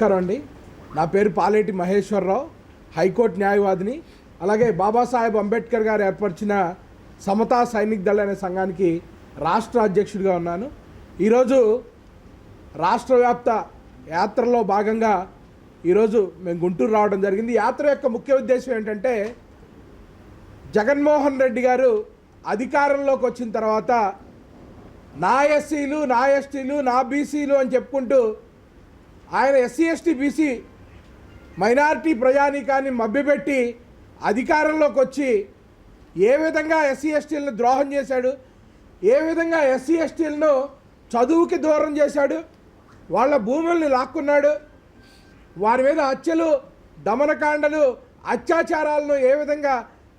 నమస్కారం అండి. నా పేరు పాలేటి మహేశ్వరరావు, హైకోర్టు న్యాయవాదిని. అలాగే బాబాసాహెబ్ అంబేద్కర్ గారు ఏర్పరిచిన సమతా సైనిక్ దళ అనే సంఘానికి రాష్ట్ర అధ్యక్షుడిగా ఉన్నాను. ఈరోజు రాష్ట్ర వ్యాప్త యాత్రలో భాగంగా ఈరోజు మేము గుంటూరు రావడం జరిగింది. యాత్ర యొక్క ముఖ్య ఉద్దేశం ఏంటంటే, జగన్మోహన్ రెడ్డి గారు అధికారంలోకి వచ్చిన తర్వాత నా ఎస్సీలు, నా ఎస్టీలు, నా బీసీలు అని చెప్పుకుంటూ ఆయన ఎస్సీ ఎస్టీ బీసీ మైనారిటీ ప్రజానీకాన్ని మభ్యపెట్టి అధికారంలోకి వచ్చి ఏ విధంగా ఎస్సీ ఎస్టీలను ద్రోహం చేశాడు, ఏ విధంగా ఎస్సీ ఎస్టీలను చదువుకి దూరం చేశాడు, వాళ్ళ భూముల్ని లాక్కున్నాడు, వారి మీద హత్యలు, దమనకాండలు, అత్యాచారాలను ఏ విధంగా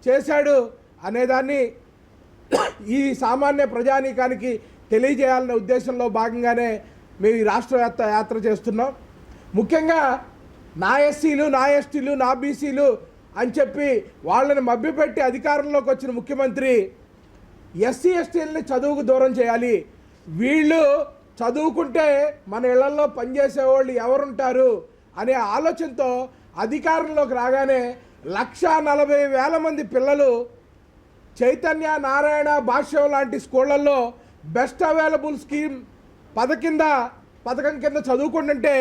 చేశాడు అనేదాన్ని ఈ సామాన్య ప్రజానీకానికి తెలియజేయాలనే ఉద్దేశంలో భాగంగానే మేము ఈ రాష్ట్ర యాత్ర చేస్తున్నాం. ముఖ్యంగా నా ఎస్సీలు, నా ఎస్టీలు, నా బీసీలు అని చెప్పి వాళ్ళని మభ్యపెట్టి అధికారంలోకి వచ్చిన ముఖ్యమంత్రి ఎస్సీ ఎస్టీలని చదువుకు దూరం చేయాలి, వీళ్ళు చదువుకుంటే మన ఇళ్లలో పనిచేసేవాళ్ళు ఎవరుంటారు అనే ఆలోచనతో అధికారంలోకి రాగానే 1,40,000 మంది పిల్లలు చైతన్య, నారాయణ, భాష్యం లాంటి స్కూళ్ళల్లో బెస్ట్ అవైలబుల్ స్కీమ్ పథకం కింద చదువుకుంటుంటే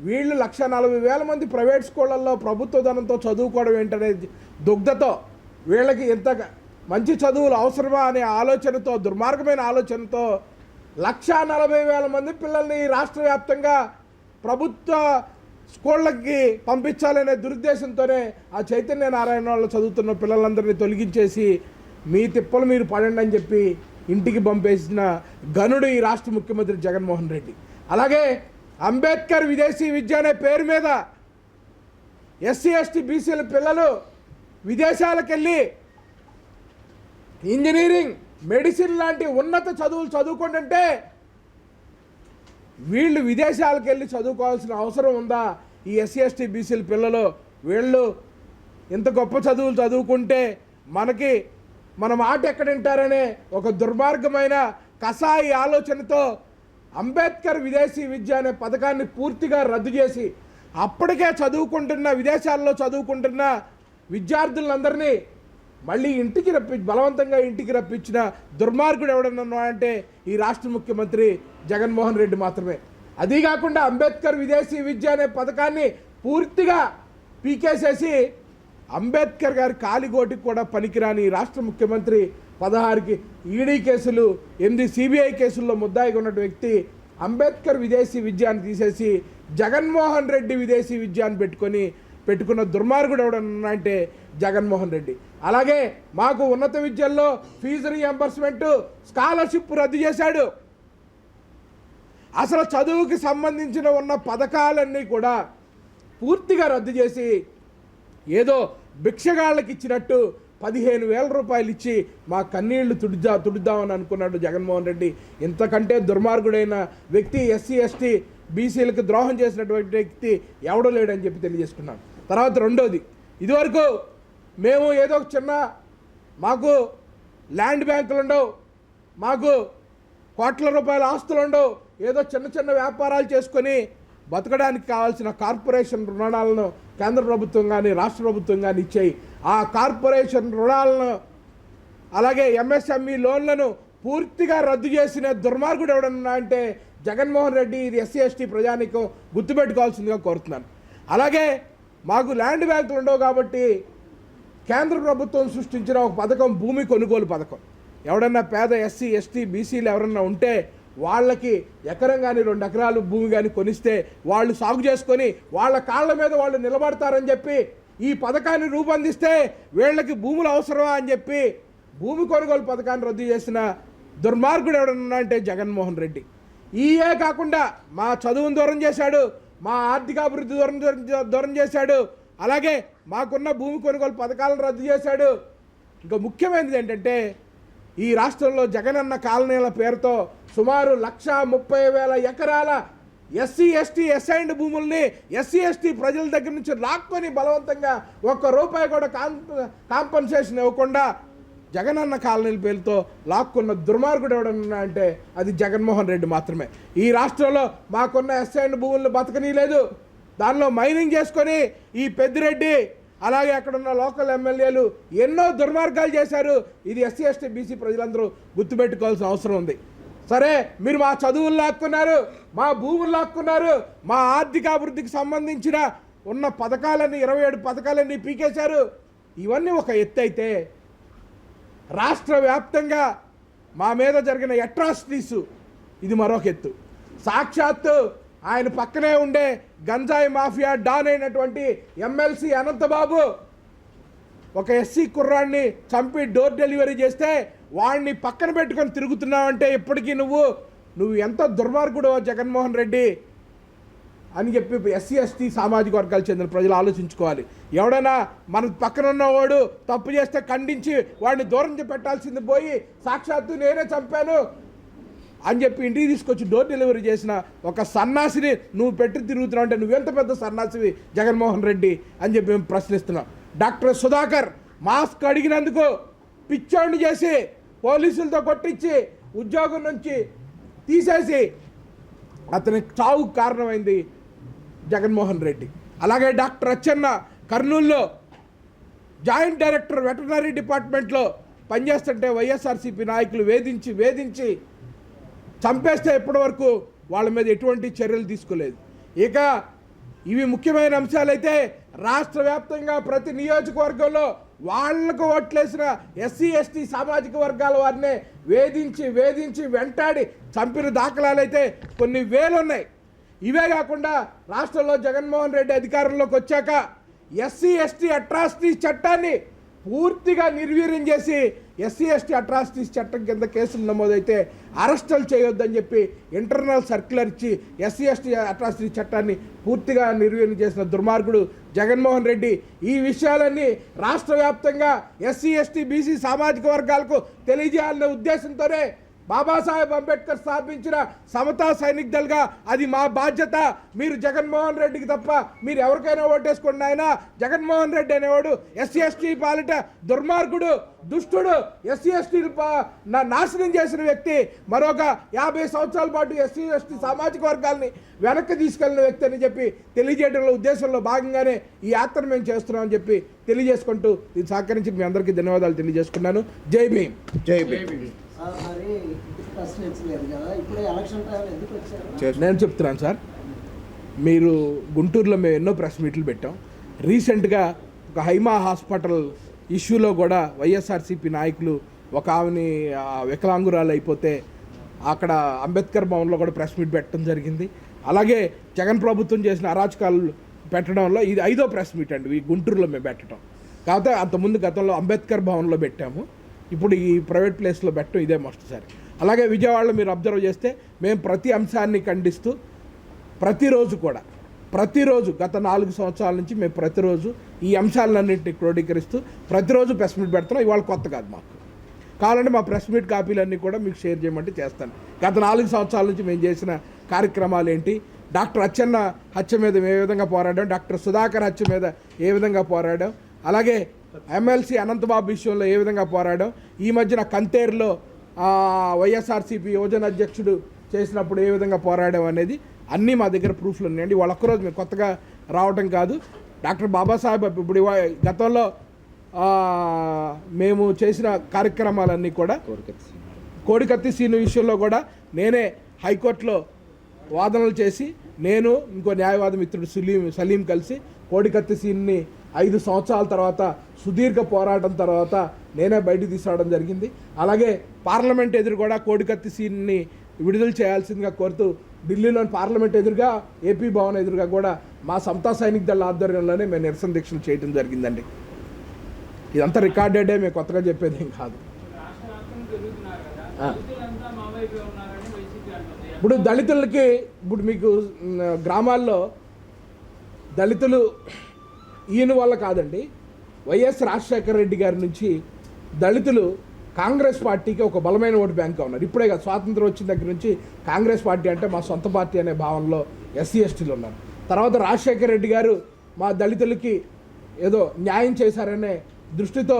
వీళ్ళు 1,40,000 మంది ప్రైవేట్ స్కూళ్ళల్లో ప్రభుత్వ ధనంతో చదువుకోవడం ఏంటనే దుగ్ధతో వీళ్ళకి ఇంత మంచి చదువులు అవసరమా అనే ఆలోచనతో, దుర్మార్గమైన ఆలోచనతో 1,40,000 మంది పిల్లల్ని రాష్ట్ర వ్యాప్తంగా ప్రభుత్వ స్కూళ్ళకి పంపించాలనే దురుద్దేశంతోనే ఆ చైతన్య నారాయణ వాళ్ళు చదువుతున్న పిల్లలందరినీ తొలగించేసి మీ తిప్పలు మీరు పడండి అని చెప్పి ఇంటికి పంపేసిన గనుడు ఈ రాష్ట్ర ముఖ్యమంత్రి జగన్మోహన్ రెడ్డి. అలాగే అంబేద్కర్ విదేశీ విద్య అనే పేరు మీద ఎస్సీ ఎస్టీ బీసీల పిల్లలు విదేశాలకు వెళ్ళి ఇంజనీరింగ్, మెడిసిన్ లాంటి ఉన్నత చదువులు చదువుకుంటుంటే వీళ్ళు విదేశాలకు వెళ్ళి చదువుకోవాల్సిన అవసరం ఉందా? ఈ ఎస్సీ ఎస్టీ బీసీల పిల్లలు వీళ్ళు ఇంత గొప్ప చదువులు చదువుకుంటే మన మాట ఎక్కడ వింటారనే ఒక దుర్మార్గమైన కసాయి ఆలోచనతో అంబేద్కర్ విదేశీ విద్య అనే పథకాన్ని పూర్తిగా రద్దు చేసి అప్పటికే విదేశాల్లో చదువుకుంటున్న విద్యార్థులందరినీ మళ్ళీ బలవంతంగా ఇంటికి రప్పించిన దుర్మార్గుడు ఎవడన్నా అంటే ఈ రాష్ట్ర ముఖ్యమంత్రి జగన్మోహన్ రెడ్డి మాత్రమే. అదీ కాకుండా అంబేద్కర్ విదేశీ విద్య అనే పథకాన్ని పూర్తిగా పీకేసేసి అంబేద్కర్ గారి కాలిగోటికి కూడా పనికిరాని రాష్ట్ర ముఖ్యమంత్రి 16కి ఈడీ కేసులు, 8 సిబిఐ కేసుల్లో ముద్దాయిగా ఉన్న వ్యక్తి అంబేద్కర్ విదేశీ విద్యాన్ని తీసేసి జగన్మోహన్ రెడ్డి విదేశీ విద్యాన్ని పెట్టుకున్న దుర్మార్గుడు ఎవడన్నా అంటే జగన్మోహన్ రెడ్డి. అలాగే మాకు ఉన్నత విద్యల్లో ఫీజు రీఎంబర్స్మెంట్, స్కాలర్షిప్ రద్దు చేశాడు. అసలు చదువుకి సంబంధించిన ఉన్న పథకాలన్నీ కూడా పూర్తిగా రద్దు చేసి ఏదో భిక్షగాళ్ళకి ఇచ్చినట్టు 15,000 రూపాయలు ఇచ్చి మా కన్నీళ్లు తుడుద్దామని అనుకున్నాడు జగన్మోహన్ రెడ్డి. ఇంతకంటే దుర్మార్గుడైన వ్యక్తి ఎస్సీ ఎస్టీ బీసీలకు ద్రోహం చేసినటువంటి వ్యక్తి ఎవడో లేడని చెప్పి తెలియజేసుకున్నాను. తర్వాత రెండోది, ఇదివరకు మేము ఏదో మాకు ల్యాండ్ బ్యాంకులు ఉండవు, మాకు కోట్ల రూపాయల ఆస్తులు ఉండవు, ఏదో చిన్న వ్యాపారాలు చేసుకొని బతకడానికి కావాల్సిన కార్పొరేషన్ రుణాలను కేంద్ర ప్రభుత్వం కానీ రాష్ట్ర ప్రభుత్వం కానీ ఇచ్చాయి. ఆ కార్పొరేషన్ రుణాలను అలాగే ఎంఎస్ఎంఈ లోన్లను పూర్తిగా రద్దు చేసిన దుర్మార్గుడు ఎవడన్నా అంటే జగన్మోహన్ రెడ్డి. ఇది ఎస్సీ ఎస్టీ ప్రజానీకం గుర్తుపెట్టుకోవాల్సిందిగా కోరుతున్నాను. అలాగే మాకు ల్యాండ్ బ్యాంకులు ఉండవు కాబట్టి కేంద్ర ప్రభుత్వం సృష్టించిన ఒక పథకం, భూమి కొనుగోలు పథకం. ఎవడన్నా పేద ఎస్సీ ఎస్టీ బీసీలు ఎవరన్నా ఉంటే వాళ్ళకి ఎకరం కానీ 2 ఎకరాలు భూమి కానీ కొనిస్తే వాళ్ళు సాగు చేసుకొని వాళ్ళ కాళ్ళ మీద వాళ్ళు నిలబడతారని చెప్పి ఈ పథకాన్ని రూపొందిస్తే వీళ్ళకి భూములు అవసరమా అని చెప్పి భూమి కొనుగోలు పథకాన్ని రద్దు చేసిన దుర్మార్గుడు ఎవడన్నా అంటే జగన్మోహన్ రెడ్డి. ఈయే కాకుండా మా చదువును దూరం చేశాడు, మా ఆర్థికాభివృద్ధి దూరం చేశాడు, అలాగే మాకున్న భూమి కొనుగోలు పథకాలను రద్దు చేశాడు. ఇంకా ముఖ్యమైనది ఏంటంటే, ఈ రాష్ట్రంలో జగనన్న కాలనీల పేరుతో సుమారు 1,30,000 ఎకరాల ఎస్సీ ఎస్టీ అసైన్డ్ భూముల్ని ఎస్సీ ఎస్టీ ప్రజల దగ్గర నుంచి లాక్కొని బలవంతంగా 1 రూపాయి కూడా కాంపన్సేషన్ ఇవ్వకుండా జగనన్న కాలనీల పేరుతో లాక్కున్న దుర్మార్గుడు ఎవడన్నా అంటే అది జగన్మోహన్ రెడ్డి మాత్రమే. ఈ రాష్ట్రంలో మాకున్న ఎస్ఐన్ భూములను బతకనీయలేదు. దానిలో మైనింగ్ చేసుకొని ఈ పెద్దిరెడ్డి అలాగే అక్కడున్న లోకల్ ఎమ్మెల్యేలు ఎన్నో దుర్మార్గాలు చేశారు. ఇది ఎస్సీ ఎస్టీ బీసీ ప్రజలందరూ గుర్తుపెట్టుకోవాల్సిన అవసరం ఉంది. సరే, మీరు మా చదువులు లాక్కున్నారు, మా భూములు లాక్కున్నారు, మా ఆర్థికాభివృద్ధికి సంబంధించిన ఉన్న పథకాలన్నీ 27 పథకాలన్నీ పీకేశారు. ఇవన్నీ ఒక ఎత్తు అయితే రాష్ట్ర వ్యాప్తంగా మా మీద జరిగిన అట్రాసిటీస్ ఇది మరొక ఎత్తు. సాక్షాత్తు ఆయన పక్కనే ఉండే గంజాయి మాఫియా డాన్ అయినటువంటి ఎమ్మెల్సీ అనంతబాబు ఒక ఎస్సీ కుర్రాన్ని చంపి డోర్ డెలివరీ చేస్తే వాడిని పక్కన పెట్టుకొని తిరుగుతున్నావంటే ఇప్పటికీ నువ్వు ఎంత దుర్మార్గుడో జగన్మోహన్ రెడ్డి అని చెప్పి ఎస్సీ ఎస్టీ సామాజిక వర్గాలకు చెందిన ప్రజలు ఆలోచించుకోవాలి. ఎవడైనా మన పక్కన ఉన్నవాడు తప్పు చేస్తే ఖండించి వాడిని దూరం పెట్టాల్సింది పోయి సాక్షాత్తు నేనే చంపాను అని చెప్పి ఇంటికి తీసుకొచ్చి డోర్ డెలివరీ చేసిన ఒక సన్నాసిని నువ్వు పెట్టి తిరుగుతున్నావు అంటే నువ్వెంత పెద్ద సన్నాసివి జగన్మోహన్ రెడ్డి అని చెప్పి మేము ప్రశ్నిస్తున్నాం. డాక్టర్ సుధాకర్ మాస్క్ అడిగినందుకు పిచ్చోడిని చేసి పోలీసులతో కొట్టించి ఉద్యోగం నుంచి తీసేసి అతని చావుకు కారణమైంది జగన్మోహన్ రెడ్డి. అలాగే డాక్టర్ అచ్చెన్న కర్నూలులో జాయింట్ డైరెక్టర్ వెటర్నరీ డిపార్ట్మెంట్లో పనిచేస్తుంటే వైఎస్ఆర్సీపీ నాయకులు వేధించి చంపేస్తే ఇప్పటివరకు వాళ్ళ మీద ఎటువంటి చర్యలు తీసుకోలేదు. ఇక ఇవి ముఖ్యమైన అంశాలైతే రాష్ట్ర వ్యాప్తంగా ప్రతి నియోజకవర్గంలో వాళ్లకు ఓట్లేసిన ఎస్సీ ఎస్టీ సామాజిక వర్గాల వారినే వేధించి వెంటాడి చంపిన దాఖలాలైతే కొన్ని వేలు ఉన్నాయి. ఇవే కాకుండా రాష్ట్రంలో జగన్మోహన్ రెడ్డి అధికారంలోకి వచ్చాక ఎస్సీ ఎస్టీ అట్రాసిటీస్ చట్టాన్ని పూర్తిగా నిర్వీర్యం చేసి ఎస్సీ ఎస్టీ అట్రాసిటీస్ చట్టం కింద కేసులు నమోదైతే అరెస్టులు చేయొద్దని చెప్పి ఇంటర్నల్ సర్క్యులర్ ఇచ్చి ఎస్సీ ఎస్టీ అట్రాసిటీస్ చట్టాన్ని పూర్తిగా నిర్వీర్యం చేసిన దుర్మార్గుడు జగన్మోహన్ రెడ్డి. ఈ విషయాలన్నీ రాష్ట్ర వ్యాప్తంగా ఎస్సీ ఎస్టీ బీసీ సామాజిక వర్గాలకు తెలియజేయాలనే ఉద్దేశంతోనే బాబాసాహెబ్ అంబేద్కర్ స్థాపించిన సమతా సైనిక్ దళగా అది మా బాధ్యత. మీరు జగన్మోహన్ రెడ్డికి తప్ప మీరు ఎవరికైనా ఓటేసుకోండి. ఆయన జగన్మోహన్ రెడ్డి అనేవాడు ఎస్సీ ఎస్టీ పాలిట దుర్మార్గుడు, దుష్టుడు, ఎస్సీ ఎస్టీ నాశనం చేసిన వ్యక్తి. మరొక 50 సంవత్సరాల పాటు ఎస్సీ ఎస్టీ సామాజిక వర్గాల్ని వెనక్కి తీసుకెళ్లిన వ్యక్తి అని చెప్పి తెలియజేయడంలో ఉద్దేశంలో భాగంగానే ఈ యాత్ర మేము చేస్తున్నామని చెప్పి తెలియజేసుకుంటూ ఇది సహకరించి మీ అందరికీ ధన్యవాదాలు తెలియజేసుకున్నాను. జై భీమ్. జై భీమ్. నేను చెప్తున్నాను సార్, మీరు గుంటూరులో మేము ఎన్నో ప్రెస్ మీట్లు పెట్టాం. రీసెంట్గా ఒక హైమా హాస్పిటల్ ఇష్యూలో కూడా వైఎస్ఆర్సీపీ నాయకులు ఒక ఆమెని వికలాంగురాలు అయిపోతే అక్కడ అంబేద్కర్ భవన్లో కూడా ప్రెస్ మీట్ పెట్టడం జరిగింది. అలాగే జగన్ ప్రభుత్వం చేసిన అరాచకాలు పెట్టడంలో ఇది 5వ ప్రెస్ మీట్ అండి ఈ గుంటూరులో మేము పెట్టడం. కాకపోతే అంతకుముందు గతంలో అంబేద్కర్ భవన్లో పెట్టాము, ఇప్పుడు ఈ ప్రైవేట్ ప్లేస్లో పెట్టడం ఇదే మొదటిసారి. అలాగే విజయవాడలో మీరు అబ్జర్వ్ చేస్తే మేము ప్రతి అంశాన్ని ఖండిస్తూ ప్రతిరోజు గత 4 సంవత్సరాల నుంచి మేము ప్రతిరోజు ఈ అంశాలన్నింటినీ క్రోడీకరిస్తూ ప్రతిరోజు ప్రెస్ మీట్ పెడుతున్నాం. ఇవాళ కొత్త కాదు మాకు. కావాలంటే మా ప్రెస్ మీట్ కాపీలన్నీ కూడా మీకు షేర్ చేయమంటే చేస్తాను. గత 4 సంవత్సరాల నుంచి మేము చేసిన కార్యక్రమాలు ఏంటి, డాక్టర్ అచ్చెన్న హత్య మీద ఏ విధంగా పోరాడాం, డాక్టర్ సుధాకర్ హత్య మీద ఏ విధంగా పోరాడాం, అలాగే ఎమ్మెల్సీ అనంతబాబు విషయంలో ఏ విధంగా పోరాడాం, ఈ మధ్యన కంతేరులో వైఎస్ఆర్సీపీ యువజన అధ్యక్షుడు చేసినప్పుడు ఏ విధంగా పోరాడాం అనేది అన్నీ మా దగ్గర ప్రూఫ్లు ఉన్నాయండి. వాళ్ళు ఒక్కరోజు మేము కొత్తగా రావటం కాదు. డాక్టర్ బాబాసాహెబ్ ఇప్పుడు గతంలో మేము చేసిన కార్యక్రమాలన్నీ కూడా కోడికత్తి సీను విషయంలో కూడా నేనే హైకోర్టులో వాదనలు చేసి నేను ఇంకో న్యాయవాది మిత్రుడు సలీం కలిసి కోడికత్తి సీన్ని 5 సంవత్సరాల తర్వాత సుదీర్ఘ పోరాటం తర్వాత నేనే బయటికి తీసుకురావడం జరిగింది. అలాగే పార్లమెంట్ ఎదురు కూడా కోడికత్తి సీన్ని విడుదల చేయాల్సిందిగా కోరుతూ ఢిల్లీలోని పార్లమెంట్ ఎదురుగా ఏపీ భవన్ ఎదురుగా కూడా మా సమతా సైనిక్ దళ ఆధ్వర్యంలోనే మేము నిరసన దీక్షలు చేయడం జరిగిందండి. ఇదంతా రికార్డెడే, మేము కొత్తగా చెప్పేది ఏం కాదు. ఇప్పుడు దళితులకి ఇప్పుడు మీకు గ్రామాల్లో దళితులు ఈయన వల్ల కాదండి, వైఎస్ రాజశేఖర రెడ్డి గారి నుంచి దళితులు కాంగ్రెస్ పార్టీకి ఒక బలమైన ఓటు బ్యాంక్గా ఉన్నారు. ఇప్పుడే కాదు, స్వాతంత్రం వచ్చిన దగ్గర నుంచి కాంగ్రెస్ పార్టీ అంటే మా సొంత పార్టీ అనే భావనలో ఎస్సీ ఎస్టీలు ఉన్నారు. తర్వాత రాజశేఖర రెడ్డి గారు మా దళితులకి ఏదో న్యాయం చేశారనే దృష్టితో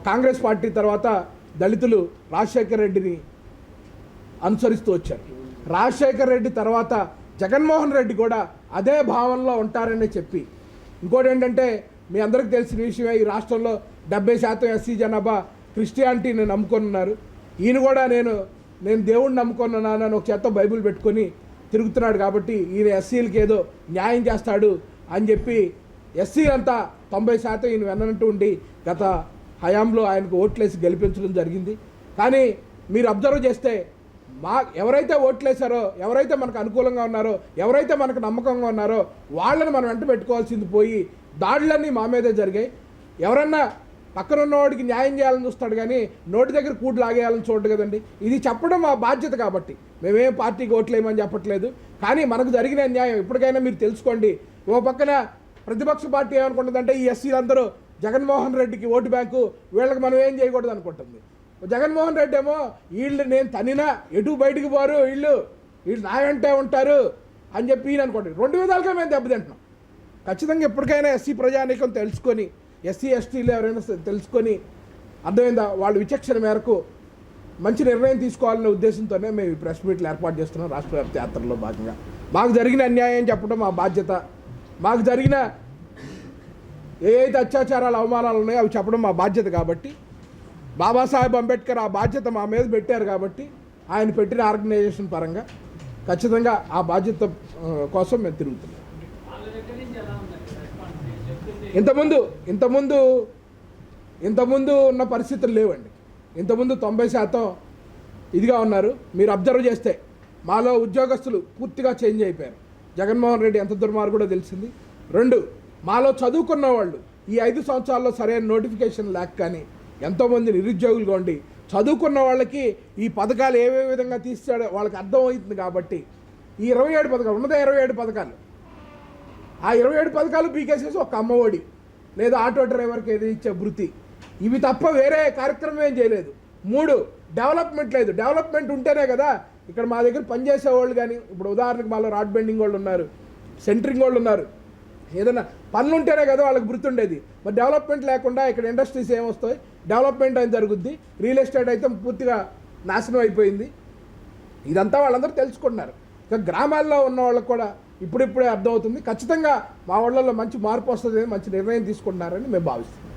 కాంగ్రెస్ పార్టీ తర్వాత దళితులు రాజశేఖర్ రెడ్డిని అనుసరిస్తూ వచ్చారు. రాజశేఖర్ రెడ్డి తర్వాత జగన్మోహన్ రెడ్డి కూడా అదే భావనలో ఉంటారని చెప్పి, ఇంకోటి ఏంటంటే మీ అందరికీ తెలిసిన విషయమే, ఈ రాష్ట్రంలో 70% ఎస్సీ జనాభా క్రిస్టియానిటీని నమ్ముకొని ఉన్నారు. ఈయన కూడా నేను దేవుడిని నమ్ముకున్నానని ఒక చేత్తో బైబిల్ పెట్టుకొని తిరుగుతున్నాడు కాబట్టి ఈయన ఎస్సీలకి ఏదో న్యాయం చేస్తాడు అని చెప్పి ఎస్సీ అంతా 90% ఈయన వెన్నట్టు ఉండి గత హయాంలో ఆయనకు ఓట్లేసి గెలిపించడం జరిగింది. కానీ మీరు అబ్జర్వ్ చేస్తే ఎవరైతే ఓట్లేశారో, ఎవరైతే మనకు అనుకూలంగా ఉన్నారో, ఎవరైతే మనకు నమ్మకంగా ఉన్నారో వాళ్ళని మనం వెంట పెట్టుకోవాల్సింది పోయి దాడులన్నీ మా మీదే జరిగాయి. ఎవరన్నా పక్కన ఉన్నవాడికి న్యాయం చేయాలని చూస్తాడు కానీ నోటి దగ్గర కూడు లాగేయాలని చూడదు కదండి. ఇది చెప్పడం మా బాధ్యత కాబట్టి మేమేం పార్టీకి ఓట్లేమని చెప్పట్లేదు. కానీ మనకు జరిగిన అన్యాయం ఇప్పటికైనా మీరు తెలుసుకోండి. ఓ పక్కన ప్రతిపక్ష పార్టీ ఏమనుకుంటుందంటే ఈ ఎస్సీలందరూ జగన్మోహన్ రెడ్డికి ఓటు బ్యాంకు, వీళ్ళకి మనం ఏం చేయకూడదు అనుకుంటుంది. జగన్మోహన్ రెడ్డి ఏమో వీళ్ళు నేను తనినా ఎటు బయటికి పోరు, వీళ్ళు నా వెంటే ఉంటారు అని చెప్పి ఈయన అనుకోండి. 2 విధాలుగా మేము దెబ్బతింటున్నాం. ఖచ్చితంగా ఎప్పటికైనా ఎస్సీ ప్రజానీకం తెలుసుకొని, ఎస్సీ ఎస్టీలు ఎవరైనా తెలుసుకొని అర్థమైందా వాళ్ళ విచక్షణ మేరకు మంచి నిర్ణయం తీసుకోవాలనే ఉద్దేశంతోనే మేము ఈ ప్రెస్ మీట్లు ఏర్పాటు చేస్తున్నాం. రాష్ట్ర వ్యాప్త యాత్రలో భాగంగా మాకు జరిగిన అన్యాయం చెప్పడం మా బాధ్యత. మాకు జరిగిన ఏదైతే అత్యాచారాలు అవమానాలు ఉన్నాయో అవి చెప్పడం మా బాధ్యత. కాబట్టి బాబాసాహెబ్ అంబేద్కర్ ఆ బాధ్యత మా మీద పెట్టారు కాబట్టి ఆయన పెట్టిన ఆర్గనైజేషన్ పరంగా ఖచ్చితంగా ఆ బాధ్యత కోసం మేము తిరుగుతున్నాం. ఇంతకుముందు ఉన్న పరిస్థితులు లేవండి. ఇంతకుముందు 90% ఇదిగా ఉన్నారు. మీరు అబ్జర్వ్ చేస్తే మాలో ఉద్యోగస్తులు పూర్తిగా చేంజ్ అయిపోయారు. జగన్మోహన్ రెడ్డి ఎంత దుర్మార్గుడో తెలిసింది. 2, మాలో చదువుకున్న వాళ్ళు ఈ 5 సంవత్సరాల్లో సరైన నోటిఫికేషన్ లేక కానీ ఎంతోమంది నిరుద్యోగులుగా ఉండి చదువుకున్న వాళ్ళకి ఈ పథకాలు ఏ విధంగా తీసాడో వాళ్ళకి అర్థమవుతుంది. కాబట్టి ఈ 27 పథకాలు ఉన్నదే 27 పథకాలు, ఆ 27 పథకాలు పీకేసేసి ఒక అమ్మఒడి లేదా ఆటో డ్రైవర్కి ఏది ఇచ్చే వృత్తి, ఇవి తప్ప వేరే కార్యక్రమం ఏం చేయలేదు. 3, డెవలప్మెంట్ లేదు. డెవలప్మెంట్ ఉంటేనే కదా ఇక్కడ మా దగ్గర పనిచేసే వాళ్ళు కానీ, ఇప్పుడు ఉదాహరణకు మాలో రాడ్ బెండింగ్ వాళ్ళు ఉన్నారు, సెంటరింగ్ వాళ్ళు ఉన్నారు, ఏదైనా పనులు ఉంటేనే కదా వాళ్ళకి వృత్తి ఉండేది. మరి డెవలప్మెంట్ లేకుండా ఇక్కడ ఇండస్ట్రీస్ ఏమొస్తాయి? డెవలప్మెంట్ అని జరుగుద్ది. రియల్ ఎస్టేట్ అయితే పూర్తిగా నాశనం అయిపోయింది. ఇదంతా వాళ్ళందరూ తెలుసుకుంటున్నారు. ఇక గ్రామాల్లో ఉన్న వాళ్ళకు కూడా ఇప్పుడిప్పుడే అర్థమవుతుంది. ఖచ్చితంగా మా వాళ్ళలో మంచి మార్పు వస్తుంది, మంచి నిర్ణయం తీసుకుంటున్నారని మేము భావిస్తున్నాం.